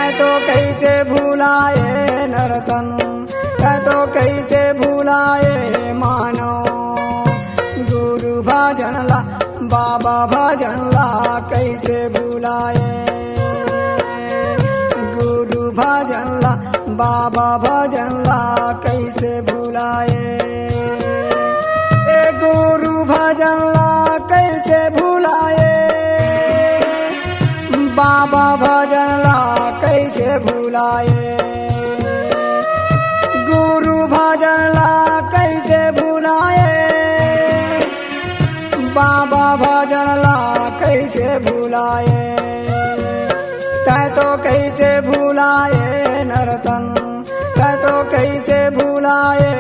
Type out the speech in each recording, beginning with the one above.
तै तो कैसे भुलाए नरतन, तै तो कैसे भुलाए मानो। गुरु भजन ला बाबा भजन ला कैसे भुलाए, गुरु भजन ला बाबा भजन ला कैसे भुलाए। ए गुरु भजन ला कैसे भुलाए, बाबा भजन ला कैसे भुलाए। गुरु भजन ला कैसे भुलाए, बाबा भजन ला कैसे भुलाए। तै तो कैसे भुलाए नरतन, तै तो कैसे भुलाए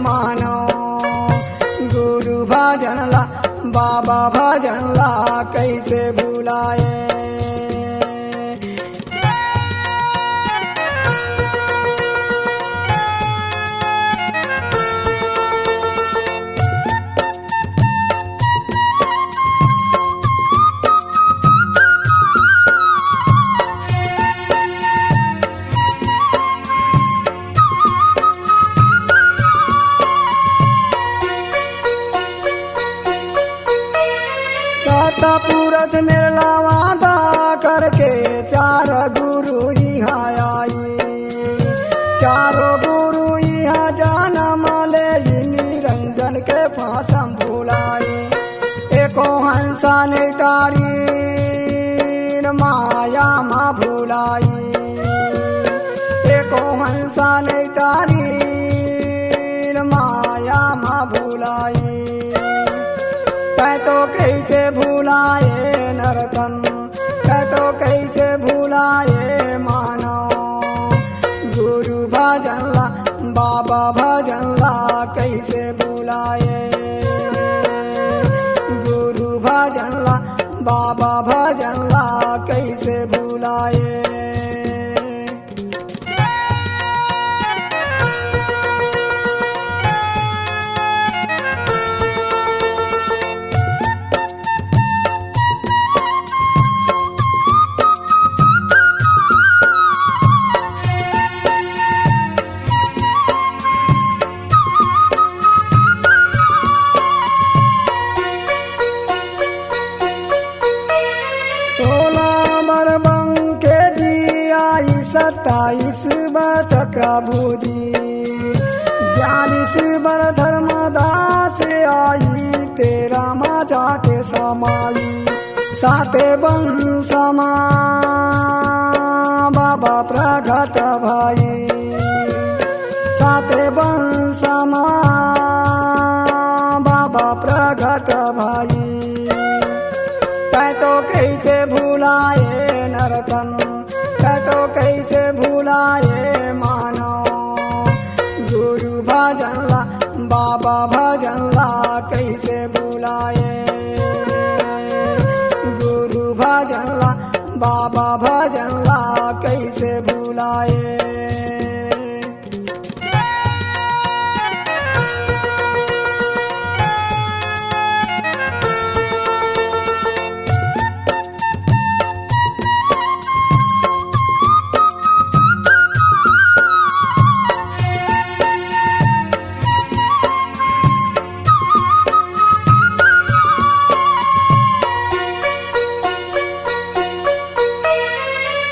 मानो। गुरु भजन ला बाबा भजन ला कैसे भुलाए। पुरस मेला वादा करके चार गुरु यहाँ आई, चारों गुरु यहाँ जाना माले निरंजन के फांसम भुलाए। एको हंसा नहीं तारी माया माँ भुलाई, एको हंसा नहीं तारी माया माँ भुलाई। तै तो कैसे भुलाए नरतन, तै तो कैसे भुलाए मानो। गुरु भजन ला बाबा भजन ला कैसे भुलाए, गुरु भजन ला बाबा भजन ला कैसे भुलाए। सत्ताईस बर चक्रभुजी, 42 बर धर्मदास आई, 13 माजा के समाई। 7 वंशमा बाबा प्रगट भाई, 7 वंशमा बाबा प्रगट भाई। तै तो कैसे भुलाए नरतन, तै तो कैसे भुलाए मानो। गुरु भजन ला बाबा भजन ला कैसे भुलाए, गुरु भजन ला बाबा भजन ला कैसे भुलाए।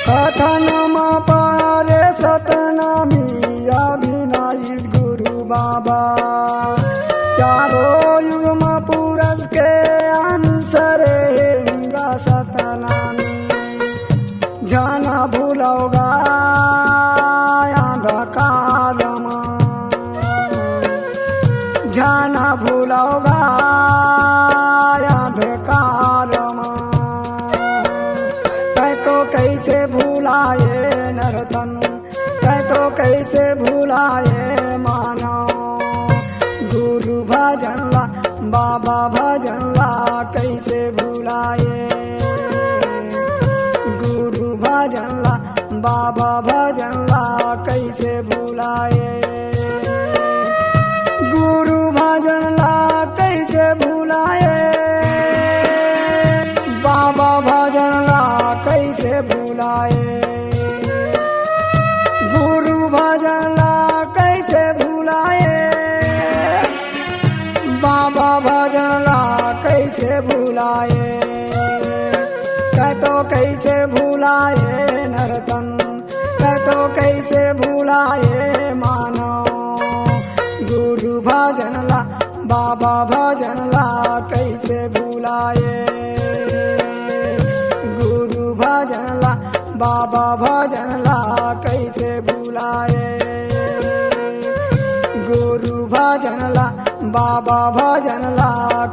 कथनमा पारे सतनामी अभिनय गुरु बाबा, चारों युग पुरस के अंसरे हिंगा सतनामी। जाना भूलोगा अंधकार मा, जाना भूलोगा अंधकार मा। तै तो कैसे भुलाए नरतन, तै तो कैसे भुलाए मानो। गुरु भजन ला बाबा भजन ला कैसे भुलाए, गुरु भजन ला बाबा भजन ला कैसे भुलाए। गुरु भजन ला कैसे भुलाए, बाबा भजन ला कैसे भुलाए। भूलाए नरतन, तो कैसे भूलाए मानो। गुरु भजन ला बाबा भजन ला कैसे भूलाए। गुरु भजन ला बाबा भजन ला कैसे भूलाए। गुरु भजन ला बाबा भजन ला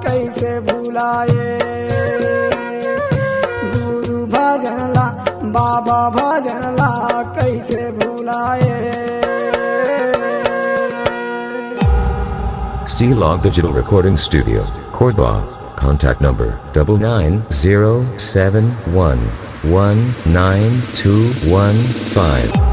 कैसे भूलाए। गुरु भजन ला बाबा भजन ला कैसे भूलाए। C-Log Digital Recording Studio, Cordoba. Contact number 9907119215.